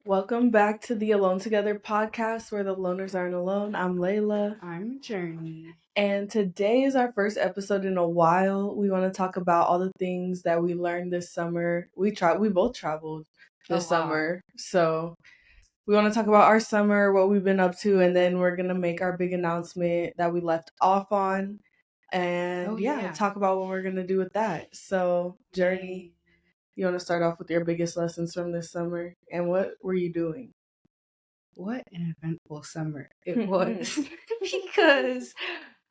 Welcome back to the Alone Together podcast where the loners aren't alone. I'm Layla. I'm Journey. And today is our first episode in a while. We want to talk about all the things that we learned this summer. We both traveled this summer. So we want to talk about our summer, what we've been up to, and then we're going to make our big announcement that we left off on. And talk about what we're going to do with that. So, Journey, you want to start off with your biggest lessons from this summer and what were you doing? What an eventful summer it was. Because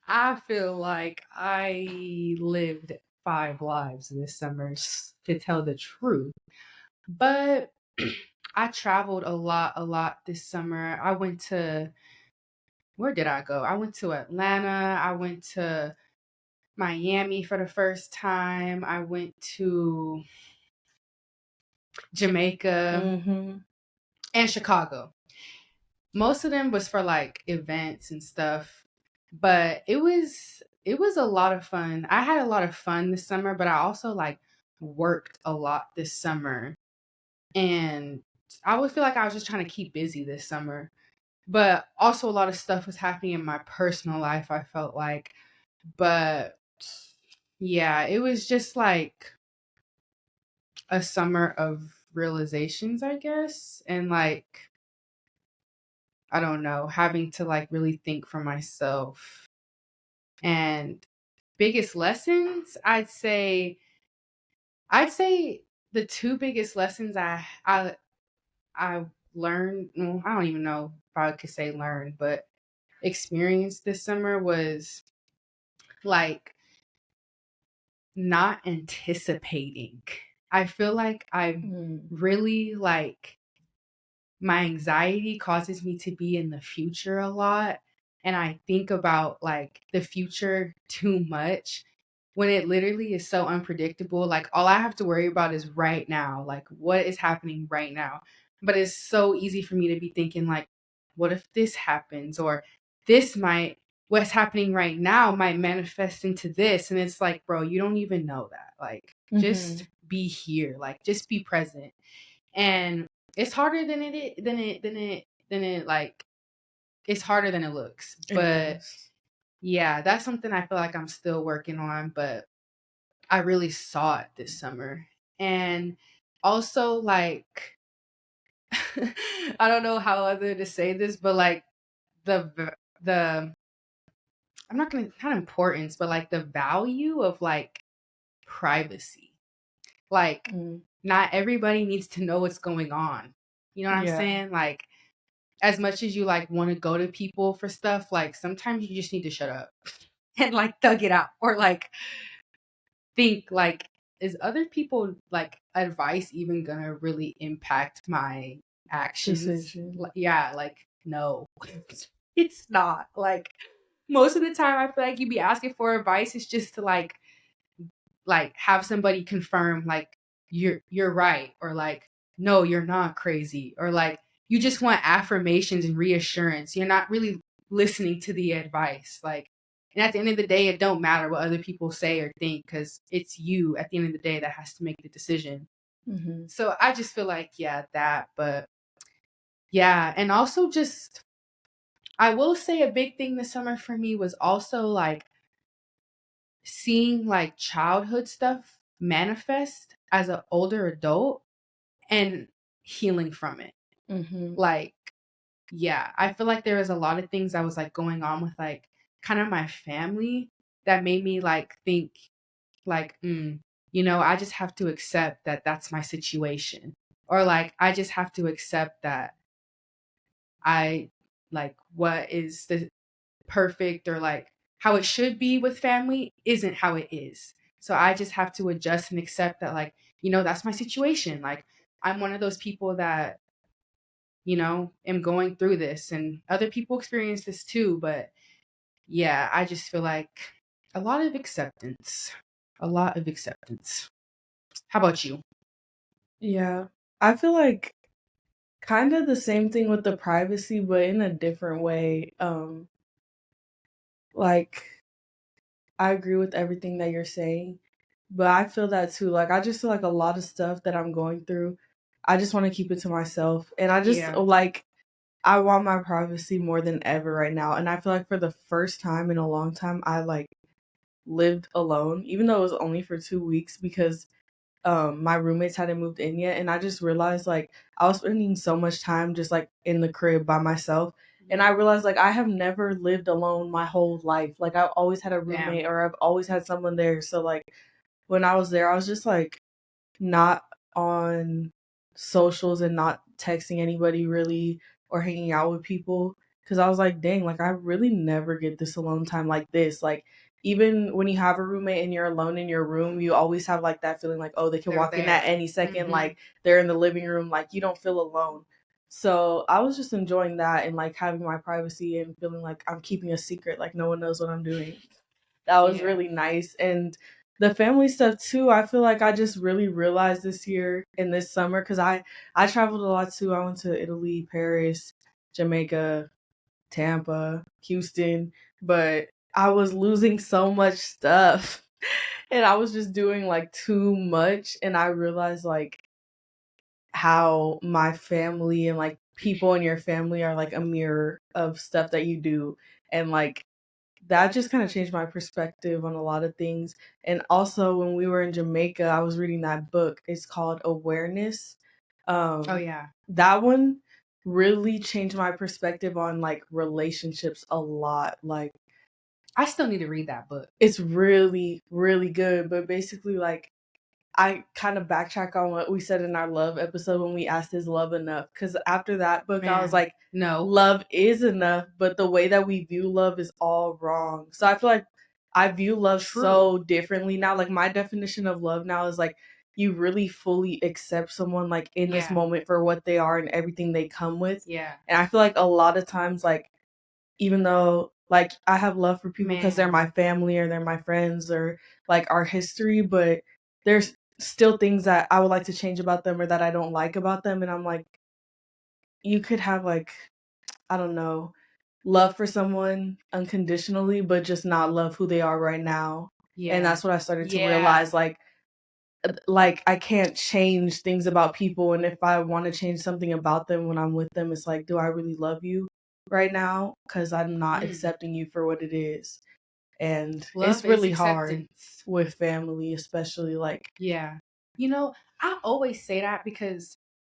I feel like I lived 5 lives this summer, to tell the truth. But I traveled a lot this summer. Where did I go? I went to Atlanta. I went to Miami for the first time. I went to Jamaica and Chicago. Most of them was for like events and stuff, but it was a lot of fun. I had a lot of fun this summer, but I also like worked a lot this summer, and I would feel like I was just trying to keep busy this summer. But also a lot of stuff was happening in my personal life, I felt like. But yeah, it was just like a summer of realizations, I guess, and like I don't know, having to like really think for myself. And biggest lessons, I'd say the two biggest lessons I learned, well, I don't even know if I could say learned, but experienced this summer was like not anticipating. I feel like I really like my anxiety causes me to be in the future a lot, and I think about like the future too much when it literally is so unpredictable. Like all I have to worry about is right now, like what is happening right now. But it's so easy for me to be thinking like, what if this happens, or this might what's happening right now might manifest into this. And it's like, bro, you don't even know that. Like just be here, like just be present. And it's harder than it like it's harder than it looks. But yeah, that's something I feel like I'm still working on, but I really saw it this summer. And also like I don't know how other to say this, but like the I'm not gonna not importance, but like the value of like privacy. Like not everybody needs to know what's going on. You know what I'm saying? Like as much as you like want to go to people for stuff, like sometimes you just need to shut up and like thug it out, or like think like, is other people like advice even gonna really impact my actions? Yeah, like no, it's not. Like most of the time I feel like you be asking for advice, it's just to like have somebody confirm like you're right, or like no, you're not crazy, or like you just want affirmations and reassurance. You're not really listening to the advice. Like, and at the end of the day, it don't matter what other people say or think, because it's you at the end of the day that has to make the decision. So I just feel like, yeah, that. But yeah, and also just I will say a big thing this summer for me was also like seeing like childhood stuff manifest as an older adult and healing from it. Like, yeah, I feel like there was a lot of things that was like going on with like kind of my family that made me like think like, I just have to accept that that's my situation. Or like, I just have to accept that I like what is the perfect, or like how it should be with family isn't how it is. So I just have to adjust and accept that, like, that's my situation. Like, I'm one of those people that, am going through this, and other people experience this too. But yeah, I just feel like a lot of acceptance. A lot of acceptance. How about you? Yeah. I feel like kind of the same thing with the privacy, but in a different way. Like I agree with everything that you're saying, but I feel that too. Like I just feel like a lot of stuff that I'm going through, I just want to keep it to myself. And I just Yeah. like, I want my privacy more than ever right now. And I feel like for the first time in a long time, I like lived alone, even though it was only for 2 weeks because my roommates hadn't moved in yet. And I just realized like I was spending so much time just like in the crib by myself. And I realized like I have never lived alone my whole life. Like I've always had a roommate or I've always had someone there. So like when I was there, I was just like not on socials and not texting anybody really or hanging out with people because I was like, dang, like I really never get this alone time like this. Like even when you have a roommate and you're alone in your room, you always have like that feeling like, oh, they can They're walk in at there. any second, like they're in the living room, like you don't feel alone. So I was just enjoying that and like having my privacy and feeling like I'm keeping a secret, like no one knows what I'm doing. That was really nice. And the family stuff too, I feel like I just really realized this year and this summer because I traveled a lot too. I went to Italy, Paris, Jamaica, Tampa, Houston, but I was losing so much stuff and I was just doing like too much. And I realized like how my family and like people in your family are like a mirror of stuff that you do. And like that just kind of changed my perspective on a lot of things. And also, when we were in Jamaica, I was reading that book. It's called Awareness. Oh yeah. That one really changed my perspective on like relationships a lot. Like, I still need to read that book. it's really, really good. But basically, like, I kind of backtrack on what we said in our love episode when we asked, is love enough? Because after that book, I was like, no, love is enough, but the way that we view love is all wrong. So I feel like I view love so differently now. Like my definition of love now is like you really fully accept someone like in this moment for what they are and everything they come with. Yeah. And I feel like a lot of times, like, even though like I have love for people because they're my family or they're my friends or like our history, but there's still things that I would like to change about them or that I don't like about them. And I'm like, you could have like, I don't know, love for someone unconditionally, but just not love who they are right now. Yeah. And that's what I started to realize. Like I can't change things about people. And if I want to change something about them when I'm with them, it's like, do I really love you right now? Because I'm not accepting you for what it is. And love it's really hard with family, especially like. Yeah. You know, I always say that because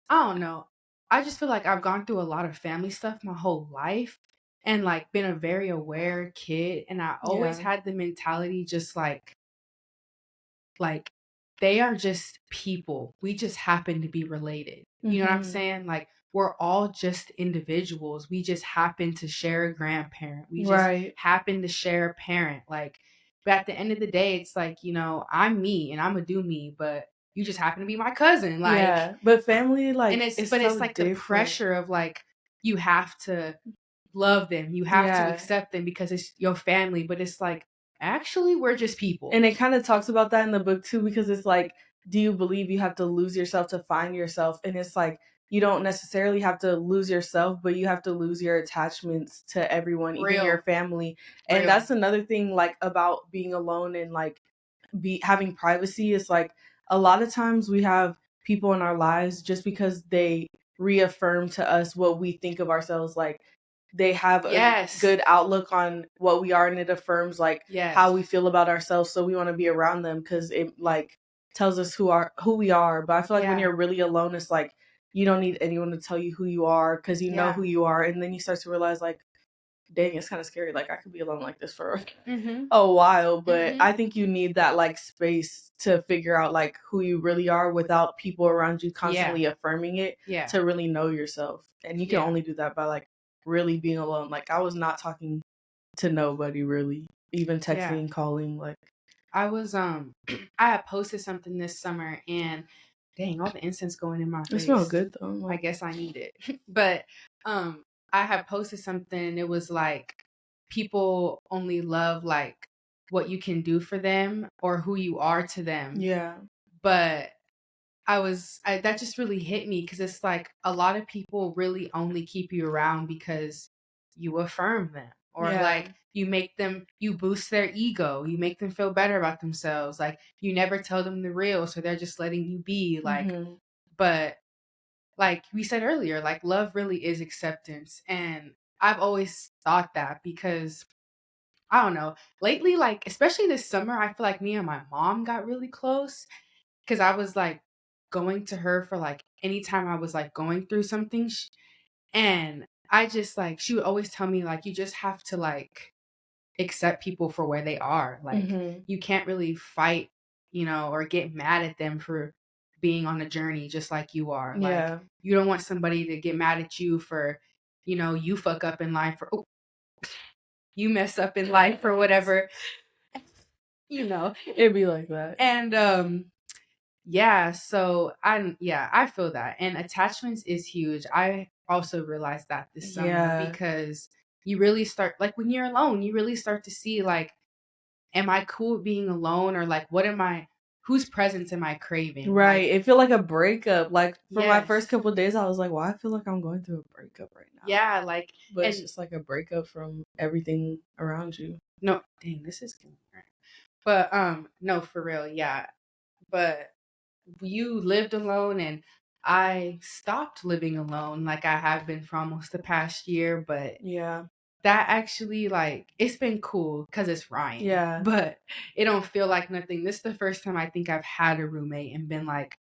I don't know. I just feel like I've gone through a lot of family stuff my whole life and like been a very aware kid. And I always had the mentality just like they are just people. We just happen to be related. You know what I'm saying? Like we're all just individuals. We just happen to share a grandparent. We just happen to share a parent. Like, but at the end of the day, it's like, you know, I'm me and I'm gonna do me, but you just happen to be my cousin. Like, yeah, but family, like, and it's like different. The pressure of like, you have to love them, you have to accept them because it's your family, but it's like, actually, we're just people. And it kind of talks about that in the book too, because it's like, do you believe you have to lose yourself to find yourself? And it's like, you don't necessarily have to lose yourself, but you have to lose your attachments to everyone, even your family. And that's another thing, like, about being alone and like having privacy is like a lot of times we have people in our lives just because they reaffirm to us what we think of ourselves. Like they have a good outlook on what we are, and it affirms like how we feel about ourselves. So we want to be around them because it like tells us who we are. But I feel like when you're really alone, it's like you don't need anyone to tell you who you are because you know who you are, and then you start to realize like, dang, it's kind of scary. Like I could be alone like this for a while, but I think you need that like space to figure out like who you really are without people around you constantly affirming it to really know yourself. And you can only do that by like really being alone. Like I was not talking to nobody really, even texting, calling. Like I was I had posted something this summer and dang, all the incense going in my face. It smells good though. I guess I need it. But I had posted something and it was like people only love like what you can do for them or who you are to them. Yeah. But that just really hit me because it's like a lot of people really only keep you around because you affirm them or like you boost their ego, you make them feel better about themselves. Like you never tell them the real, so they're just letting you be like, but like we said earlier, like love really is acceptance. And I've always thought that because I don't know, lately, like especially this summer, I feel like me and my mom got really close because I was like going to her for like anytime I was like going through something. And I just like, she would always tell me, like, you just have to like accept people for where they are. Like, Mm-hmm. you can't really fight, or get mad at them for being on a journey just like you are. Like, Yeah. you don't want somebody to get mad at you for, you fuck up in life or you mess up in life or whatever, It'd be like that. And yeah, so I feel that. And attachments is huge. I also realized that this summer Yeah. because you really start, like when you're alone, you really start to see like, am I cool with being alone, or like whose presence am I craving? Right. Like, It feel like a breakup. Like for my yes. first couple of days, I was like, "Well, I feel like I'm going through a breakup right now." Yeah, like, But it's and just like a breakup from everything around you. no, dang, this is good. But no, for real, yeah. But you lived alone and I stopped living alone like I have been for almost the past year, but Yeah. that actually, like, it's been cool because it's Ryan. Yeah. But it don't feel like nothing. This is the first time I think I've had a roommate and been like,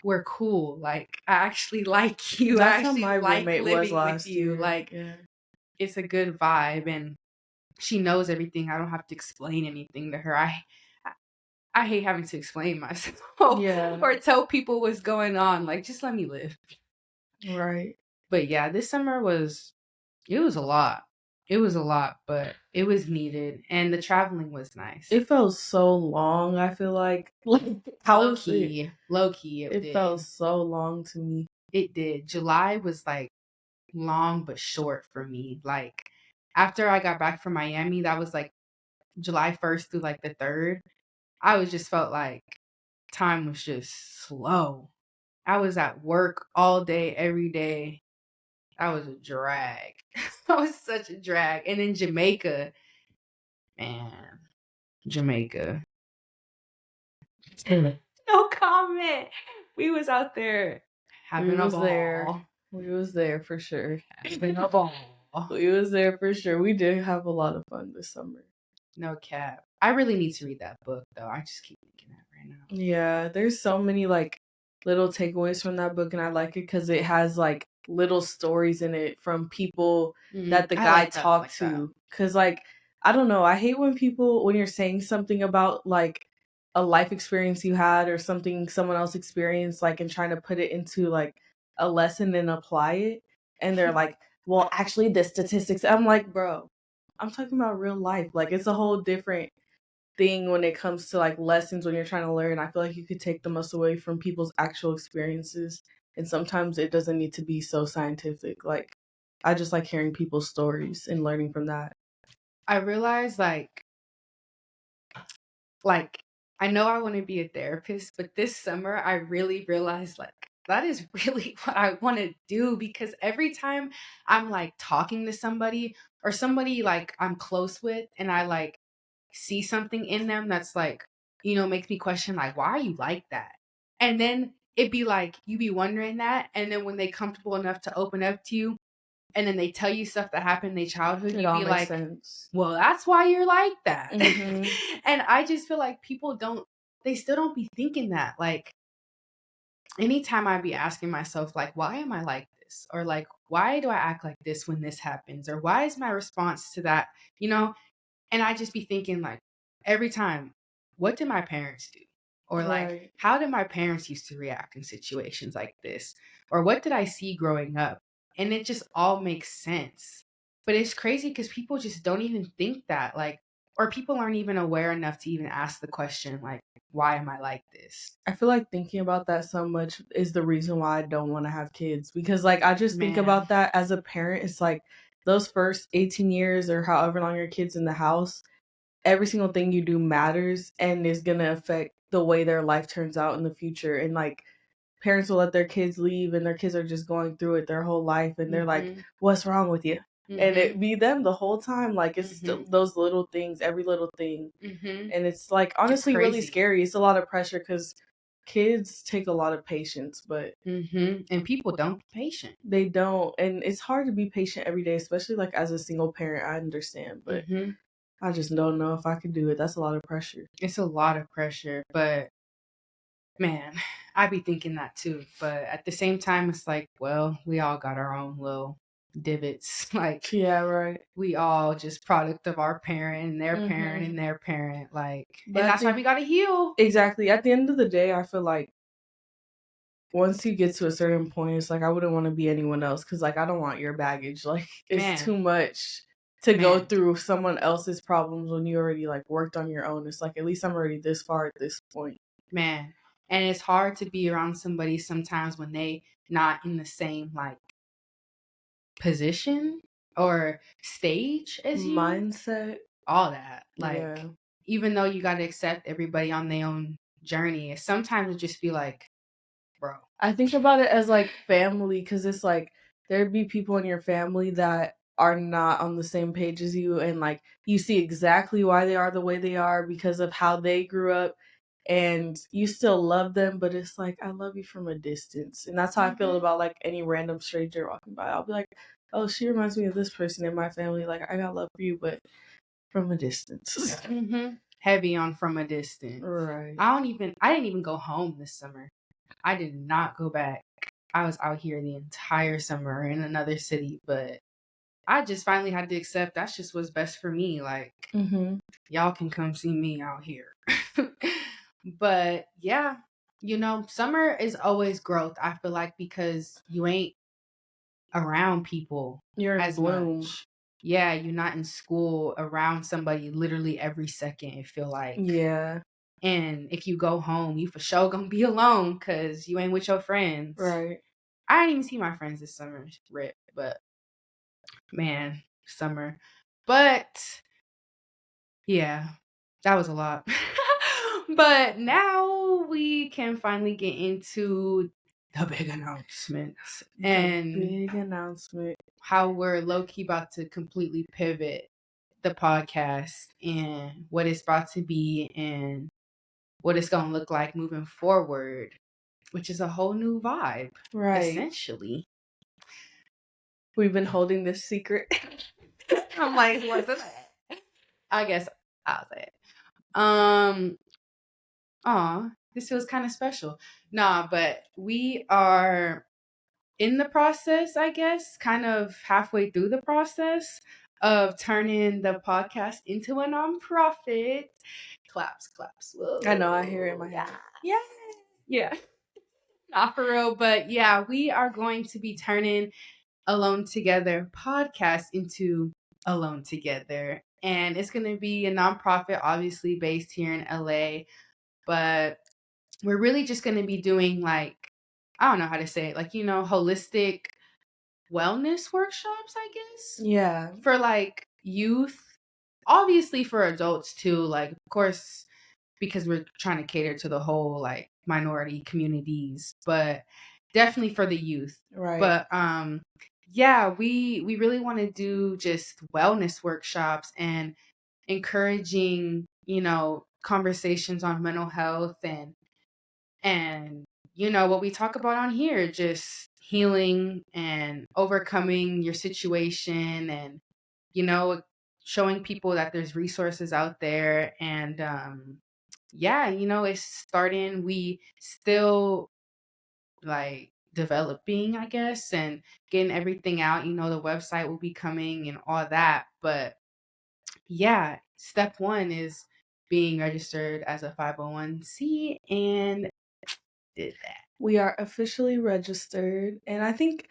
we're cool. Like, I actually like you. I That's how actually my like roommate was living with last you. year. Like, Yeah. it's a good vibe and she knows everything. I don't have to explain anything to her. I hate having to explain myself Yeah. or tell people what's going on. Like, just let me live. Right. But yeah, this summer it was a lot. It was a lot, but it was needed. And the traveling was nice. It felt so long, I feel like. Like how was it? Low key, It felt so long to me. It did. July was like long but short for me. Like after I got back from Miami, that was like July 1st through like the 3rd. I was just felt like time was just slow. I was at work all day, every day. That was a drag. That was such a drag. And in Jamaica, man, Jamaica. No comment. We was out there having a ball. We was there for sure. Having a ball. We was there for sure. We did have a lot of fun this summer. No cap. I really need to read that book though. I just keep thinking that right now. Yeah, there's so many like little takeaways from that book, and I like it because it has like little stories in it from people that the guy talked to. Because like I don't know, I hate when you're saying something about like a life experience you had or something someone else experienced, like and trying to put it into like a lesson and apply it, and they're like, well, actually, the statistics. I'm like, bro, I'm talking about real life. Like it's a whole different thing when it comes to like lessons when you're trying to learn. I feel like you could take the most away from people's actual experiences, and sometimes it doesn't need to be so scientific. Like I just like hearing people's stories and learning from that. I realized like I know I want to be a therapist, but this summer I really realized like that is really what I want to do, because every time I'm like talking to somebody or somebody like I'm close with and I like see something in them that's like, makes me question like, why are you like that? And then it'd be like you be wondering that, and then when they comfortable enough to open up to you and then they tell you stuff that happened in their childhood, It you'd all be makes like, sense. well, that's why you're like that. Mhm. And I just feel like people they still don't be thinking that. Like, anytime I be asking myself, like, why am I like this? Or like, why do I act like this when this happens? Or why is my response to that, you know? And I just be thinking, like, every time, what did my parents do? Or like, Right. how did my parents used to react in situations like this? Or what did I see growing up? And it just all makes sense. But it's crazy because people just don't even think that. Like, or people aren't even aware enough to even ask the question, like, why am I like this? I feel like thinking about that so much is the reason why I don't want to have kids, because like I just think Man. about that as a parent. It's like those first 18 years or however long your kid's in the house, every single thing you do matters and is going to affect the way their life turns out in the future. And like parents will let their kids leave and their kids are just going through it their whole life and they're like, what's wrong with you? And it be them the whole time. Like it's still those little things, every little thing. And it's like honestly really scary. It's a lot of pressure because kids take a lot of patience, but and people don't be patient. They don't, and it's hard to be patient every day, especially like as a single parent. I understand, but I just don't know if I could do it. That's a lot of pressure. It's a lot of pressure, but man, I be thinking that too. But at the same time, it's like, well, we all got our own little divots. Like, yeah, right. We all just product of our parent and their parent and their parent. Like, But and that's why we gotta heal. Exactly. At the end of the day, I feel like once you get to a certain point, it's like I wouldn't want to be anyone else because like I don't want your baggage. Like it's too much to go through someone else's problems when you already like worked on your own. It's like at least I'm already this far at this point. Man. And it's hard to be around somebody sometimes when they not in the same like position or stage as you. Mindset. All that. Like even though you gotta accept everybody on their own journey, sometimes it just be like, bro. I think about it as like family because it's like there'd be people in your family that are not on the same page as you, and like you see exactly why they are the way they are because of how they grew up, and you still love them, but it's like I love you from a distance. And that's how I feel about like any random stranger walking by. I'll be like, oh, she reminds me of this person in my family. Like I got love for you, but from a distance. Heavy on from a distance. Right. I didn't even go home this summer. I did not go back. I was out here the entire summer in another city, but I just finally had to accept that's just what's best for me. Like, y'all can come see me out here. But yeah, summer is always growth. I feel like because you ain't around people. You're in bloom. Much. Yeah, you're not in school around somebody literally every second, I feel like. Yeah. And if you go home, you for sure gonna be alone because you ain't with your friends. Right. I didn't even see my friends this summer, Rip, but man, summer. But yeah, that was a lot. But now we can finally get into the big announcements. Big announcement. How we're low-key about to completely pivot the podcast and what it's about to be and what it's going to look like moving forward, which is a whole new vibe. Right. Essentially. We've been holding this secret. I'm like, what's that? I guess I'll say it. This feels kind of special. Nah, but we are in the process, I guess, kind of halfway through the process of turning the podcast into a nonprofit. Claps. Whoa. I know, I hear it in my head. Yeah. Not for real, but yeah, we are going to be turning Alone Together podcast into Alone Together. And it's going to be a nonprofit, obviously based here in LA, but we're really just going to be doing like, I don't know how to say it, like, holistic wellness workshops, I guess. Yeah. For like youth, obviously for adults too, like, of course, because we're trying to cater to the whole like minority communities, but definitely for the youth. Right. But yeah, we really want to do just wellness workshops and encouraging, conversations on mental health and what we talk about on here, just healing and overcoming your situation and showing people that there's resources out there. And it's starting. We still like developing, I guess, and getting everything out. The website will be coming and all that. But yeah, step one is being registered as a 501c and did that. We are officially registered. And I think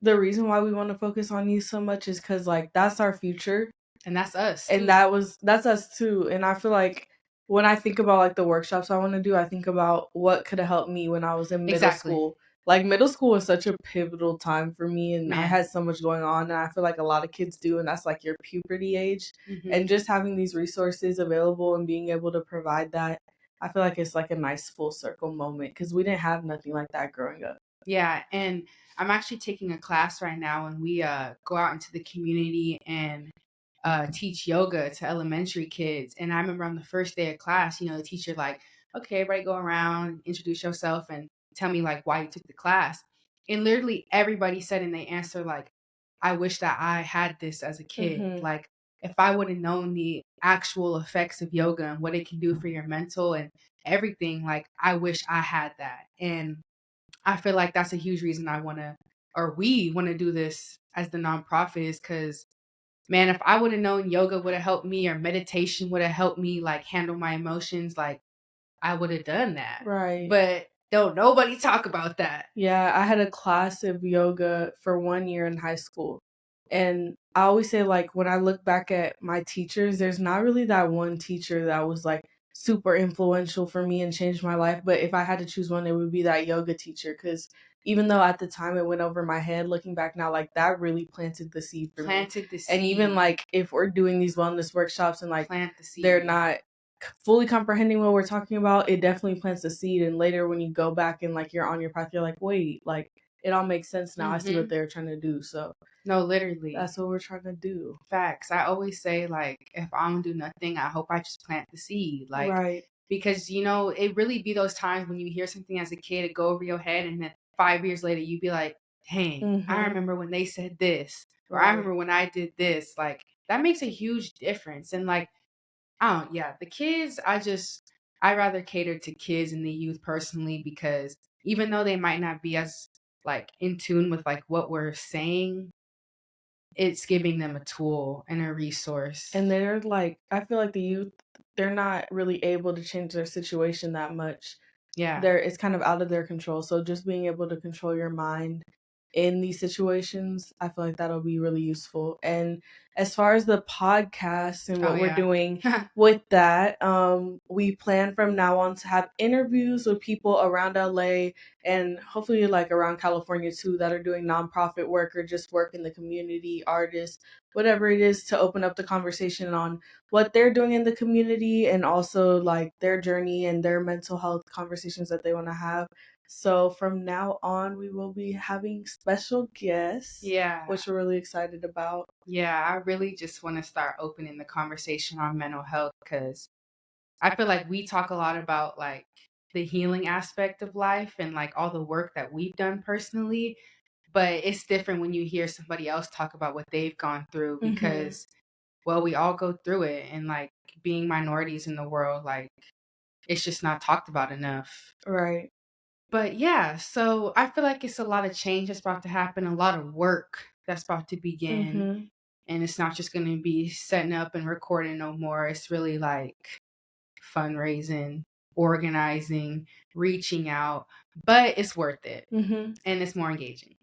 the reason why we want to focus on you so much is because like that's our future. And that's us. And that's us too. And I feel like when I think about like the workshops I want to do, I think about what could have helped me when I was in middle school. Like middle school was such a pivotal time for me, and I had so much going on, and I feel like a lot of kids do, and that's like your puberty age. And just having these resources available and being able to provide that, I feel like it's like a nice full circle moment because we didn't have nothing like that growing up. Yeah, and I'm actually taking a class right now, and we go out into the community and teach yoga to elementary kids. And I remember on the first day of class, the teacher like okay, everybody go around, introduce yourself, and tell me like why you took the class. And literally everybody said in their answer, like, I wish that I had this as a kid. Mm-hmm. Like, if I would have known the actual effects of yoga and what it can do for your mental and everything, like, I wish I had that. And I feel like that's a huge reason I want to, or we want to do this as the nonprofit, is because, man, if I would have known yoga would have helped me or meditation would have helped me like handle my emotions, like I would have done that. Right. But don't nobody talk about that. Yeah, I had a class of yoga for 1 year in high school. And I always say, like, when I look back at my teachers, there's not really that one teacher that was like super influential for me and changed my life. But if I had to choose one, it would be that yoga teacher. Because even though at the time it went over my head, looking back now, like, that really planted the seed for me. Planted the seed. And even like if we're doing these wellness workshops and like Plant the seed. they're not fully comprehending what we're talking about, it definitely plants a seed. And later when you go back and like you're on your path, you're like, wait, like it all makes sense now. I see what they're trying to do. So no, literally, that's what we're trying to do. Facts. I always say, like, if I don't do nothing, I hope I just plant the seed. Like, right. Because, you know, it really be those times when you hear something as a kid, it go over your head, and then 5 years later, you be like, dang, I remember when they said this, or I remember when I did this. Like, that makes a huge difference. And like, the kids, I rather cater to kids and the youth personally, because even though they might not be as like in tune with like what we're saying, it's giving them a tool and a resource. And they're like, I feel like the youth, they're not really able to change their situation that much. Yeah. It's kind of out of their control. So just being able to control your mind in these situations, I feel like that'll be really useful. And as far as the podcast and what we're doing with that, we plan from now on to have interviews with people around LA and hopefully like around California too that are doing nonprofit work or just work in the community, artists, whatever it is, to open up the conversation on what they're doing in the community and also like their journey and their mental health conversations that they want to have. So from now on, we will be having special guests, which we're really excited about. Yeah, I really just want to start opening the conversation on mental health, because I feel like we talk a lot about like the healing aspect of life and like all the work that we've done personally, but it's different when you hear somebody else talk about what they've gone through, because well, we all go through it, and like being minorities in the world, like it's just not talked about enough. Right. But yeah, so I feel like it's a lot of change that's about to happen, a lot of work that's about to begin. And it's not just going to be setting up and recording no more. It's really like fundraising, organizing, reaching out, but it's worth it. And it's more engaging.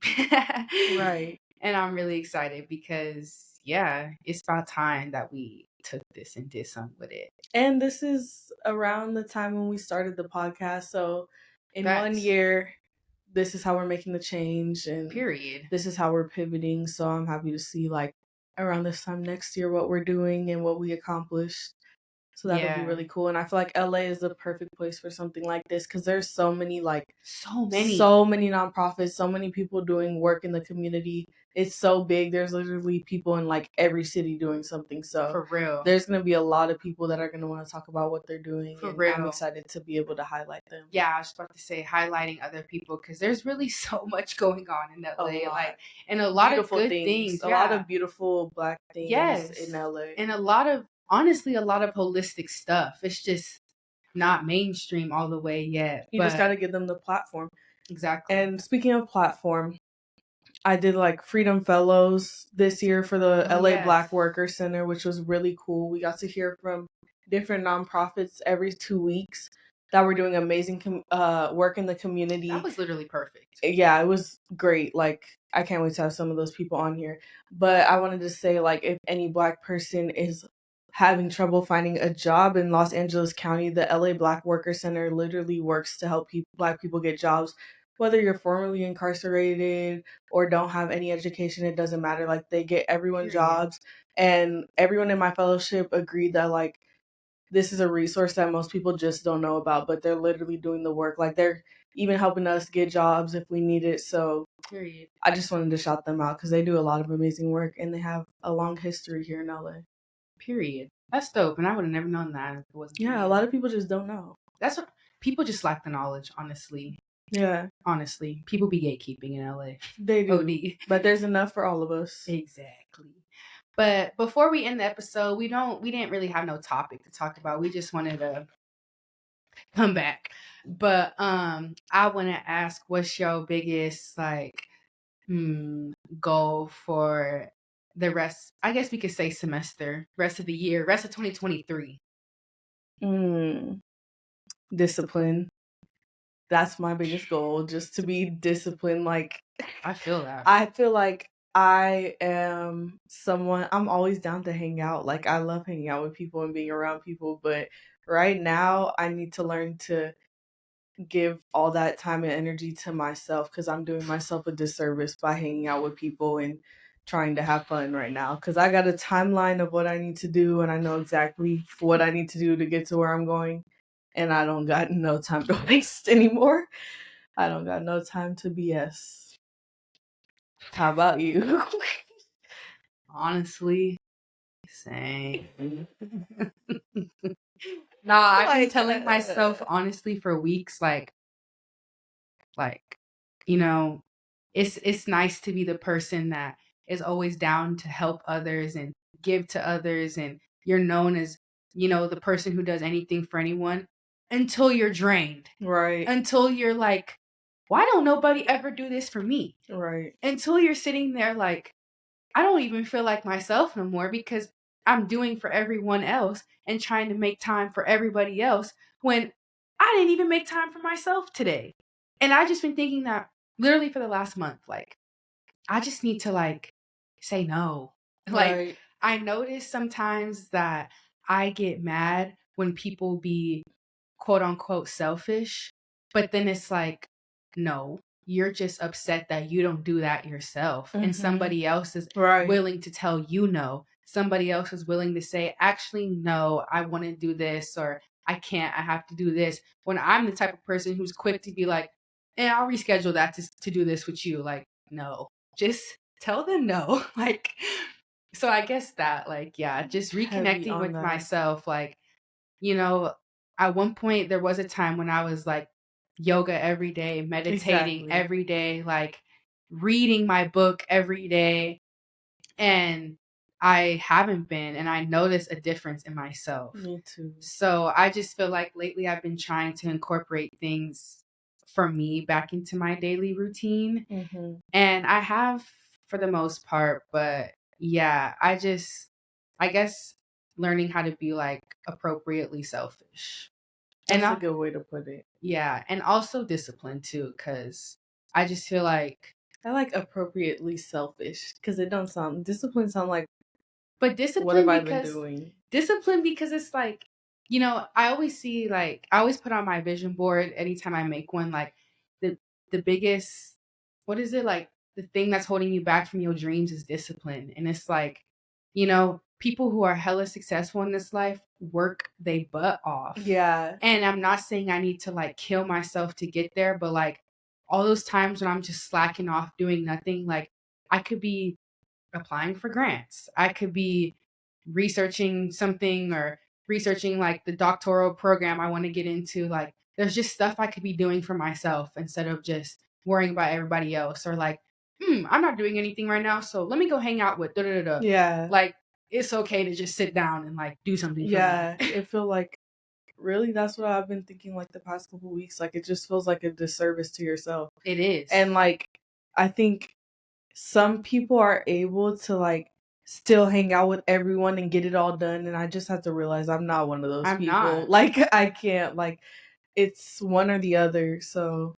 Right. And I'm really excited because, yeah, it's about time that we took this and did something with it. And this is around the time when we started the podcast. So in 1 year, this is how we're making the change. And this is how we're pivoting. So I'm happy to see like around this time next year what we're doing and what we accomplished. So that'll be really cool. And I feel like LA is the perfect place for something like this because there's so many nonprofits, so many people doing work in the community. It's so big. There's literally people in like every city doing something. So for real, there's going to be a lot of people that are going to want to talk about what they're doing. For real. I'm excited to be able to highlight them. Yeah, I was about to say highlighting other people because there's really so much going on in LA. And a lot of good things. A lot of beautiful Black things in LA. And honestly, a lot of holistic stuff. It's just not mainstream all the way yet. You just got to give them the platform. Exactly. And speaking of platform, I did like Freedom Fellows this year for the LA Black Worker Center, which was really cool. We got to hear from different nonprofits every 2 weeks that were doing amazing work in the community. That was literally perfect. Yeah, it was great. Like, I can't wait to have some of those people on here. But I wanted to say, like, if any Black person is having trouble finding a job in Los Angeles County, the LA Black Worker Center literally works to help Black people get jobs. Whether you're formerly incarcerated or don't have any education, it doesn't matter. Like, they get everyone jobs. And everyone in my fellowship agreed that, like, this is a resource that most people just don't know about, but they're literally doing the work. Like, they're even helping us get jobs if we need it. So I just wanted to shout them out because they do a lot of amazing work and they have a long history here in LA. Period. That's dope. And I would have never known that if it wasn't. Yeah, a lot of people just don't know. That's what people just lack the knowledge, honestly. Yeah. Honestly, people be gatekeeping in LA. They do. OD. But there's enough for all of us. Exactly. But before we end the episode, we didn't really have no topic to talk about. We just wanted to come back. But I want to ask, what's your biggest like goal for the rest? I guess we could say semester, rest of the year, rest of 2023. Discipline. That's my biggest goal, just to be disciplined. Like, I feel that. I feel like I am someone, I'm always down to hang out. Like, I love hanging out with people and being around people, but right now I need to learn to give all that time and energy to myself, because I'm doing myself a disservice by hanging out with people and trying to have fun right now, because I got a timeline of what I need to do and I know exactly what I need to do to get to where I'm going, and I don't got no time to waste anymore. I don't got no time to BS. How about you? Honestly, same. Nah, I've been telling myself honestly for weeks, like, you know, it's nice to be the person that is always down to help others and give to others, and you're known as, the person who does anything for anyone until you're drained. Right. Until you're like, why don't nobody ever do this for me? Right. Until you're sitting there like, I don't even feel like myself no more, because I'm doing for everyone else and trying to make time for everybody else when I didn't even make time for myself today. And I just been thinking that literally for the last month, like, I just need to like say no. Like, Right. I notice sometimes that I get mad when people be quote unquote selfish, but then it's like, no, you're just upset that you don't do that yourself. And somebody else is willing to tell you no. Somebody else is willing to say, actually, no, I want to do this, or I can't, I have to do this. When I'm the type of person who's quick to be like, I'll reschedule that to do this with you. Like, no, just tell them no. Like, so I guess that, like, yeah, just reconnecting with myself. Like, at one point there was a time when I was like yoga every day, meditating every day, like reading my book every day. And I haven't been, and I notice a difference in myself. Me too. So I just feel like lately I've been trying to incorporate things for me back into my daily routine. And I have for the most part, but yeah, I guess learning how to be like appropriately selfish. That's a good way to put it. Yeah, and also discipline too, because I just feel like I like appropriately selfish, because it don't sound, discipline sound like, but discipline, what have I been doing? Discipline, because it's like, I always see, like, I always put on my vision board anytime I make one, like the biggest, what is it, like the thing that's holding you back from your dreams is discipline. And it's like, people who are hella successful in this life work they butt off. Yeah. And I'm not saying I need to like kill myself to get there, but like all those times when I'm just slacking off doing nothing, like I could be applying for grants. I could be researching something, or researching like the doctoral program I want to get into. Like, there's just stuff I could be doing for myself instead of just worrying about everybody else, or like, I'm not doing anything right now, so let me go hang out with da-da-da-da. Yeah. Like, it's okay to just sit down and like do something for me. I feel like, really, that's what I've been thinking like the past couple weeks. Like, it just feels like a disservice to yourself. It is. And like, I think some people are able to like still hang out with everyone and get it all done, and I just have to realize I'm not one of those people. Not. Like, I can't, like, it's one or the other. So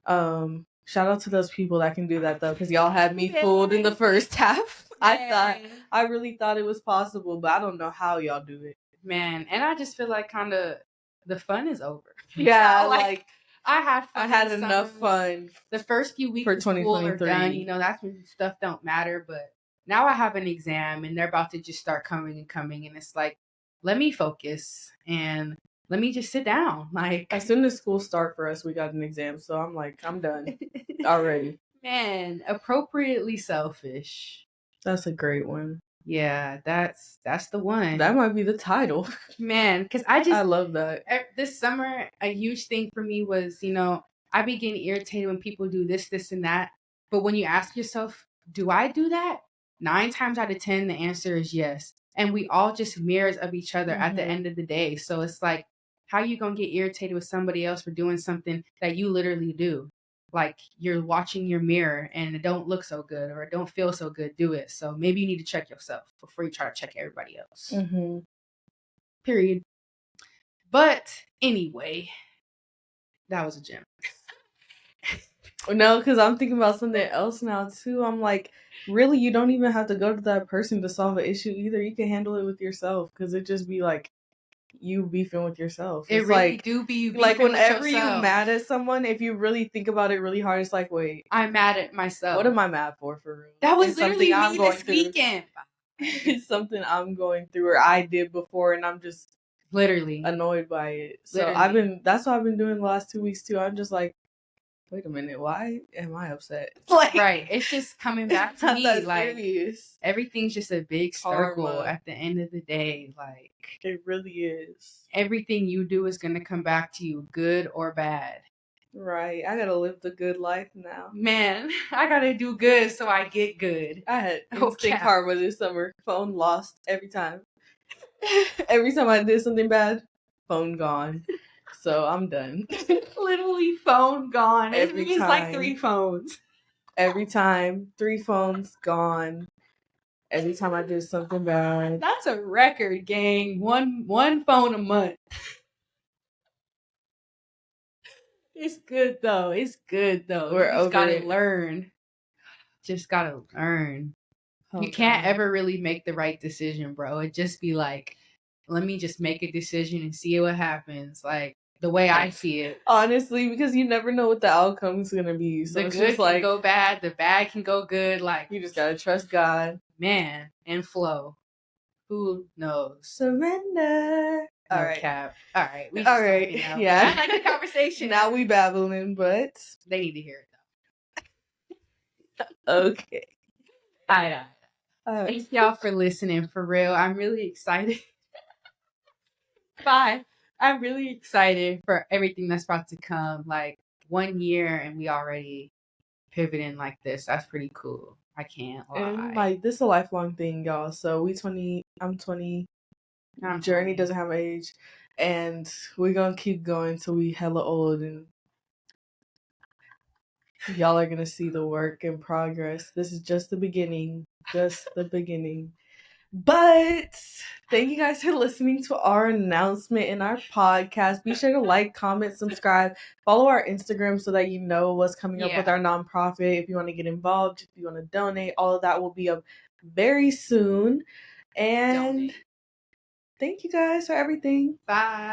shout out to those people that can do that though, because y'all had me fooled in the first half. I really thought it was possible, but I don't know how y'all do it, man. And I just feel like kind of the fun is over. Yeah, like I had fun. I had enough fun. The first few weeks for 2023 are done. That's when stuff don't matter. But now I have an exam, and they're about to just start coming, and it's like, let me focus and let me just sit down. Like, as soon as school start for us, we got an exam, so I'm like, I'm done already. Man, appropriately selfish. That's a great one. Yeah, that's the one. That might be the title. Man, because I love that. This summer, a huge thing for me was, I be getting irritated when people do this, and that. But when you ask yourself, do I do that? 9 times out of 10, the answer is yes. And we all just mirrors of each other at the end of the day. So it's like, how you going to get irritated with somebody else for doing something that you literally do? Like you're watching your mirror and it don't look so good or it don't feel so good, do it. So maybe you need to check yourself before you try to check everybody else. Period. But anyway, that was a gem. No, because I'm thinking about something else now too. I'm like, really, you don't even have to go to that person to solve an issue either. You can handle it with yourself because it just be like you beefing with yourself. It it's really like, do be you beefing like whenever with yourself. you mad at someone, if you really think about it really hard, it's like, wait, I'm mad at myself. What am I mad for real? That was literally me this weekend. It's something I'm going through or I did before, and I'm just literally annoyed by it. So that's what I've been doing the last 2 weeks too. I'm just like, wait a minute, why am I upset? Like, right, it's just coming back to me. Like serious. Everything's just a big circle at the end of the day. Like it really is. Everything you do is gonna come back to you, good or bad. Right. I gotta live the good life now. Man, I gotta do good so I get good. I had instant karma this summer. Phone lost every time. Every time I did something bad, phone gone. So I'm done. Literally phone gone. Every time. It's like 3 phones. Every time. 3 phones gone. Every time I did something bad. That's a record, gang. One phone a month. It's good though. It's good though. We're just gotta learn. Just gotta learn. Oh, you can't ever really make the right decision, bro. It just be like, let me just make a decision and see what happens. Like the way I see it. Honestly, because you never know what the outcome's gonna be. So the good can go bad, the bad can go good. Like you just gotta trust God. Man, and flow. Who knows? Surrender. No all right. Cap. All right. We all right. Yeah. I like the conversation. Now we babbling, but they need to hear it though. Okay. All right. Thank y'all for listening. For real, I'm really excited. Bye. I'm really excited for everything that's about to come. Like 1 year and we already pivoting like this. That's pretty cool. I can't lie. And like this is a lifelong thing, y'all. So we 20. I'm 20. Journey doesn't have age, and we're gonna keep going till we hella old, and y'all are gonna see the work in progress. This is just the beginning. Just the beginning. But thank you guys for listening to our announcement in our podcast. Be sure to like, comment, subscribe, follow our Instagram so that you know what's coming up with our nonprofit. If you want to get involved, if you want to donate, all of that will be up very soon. And thank you guys for everything. Bye.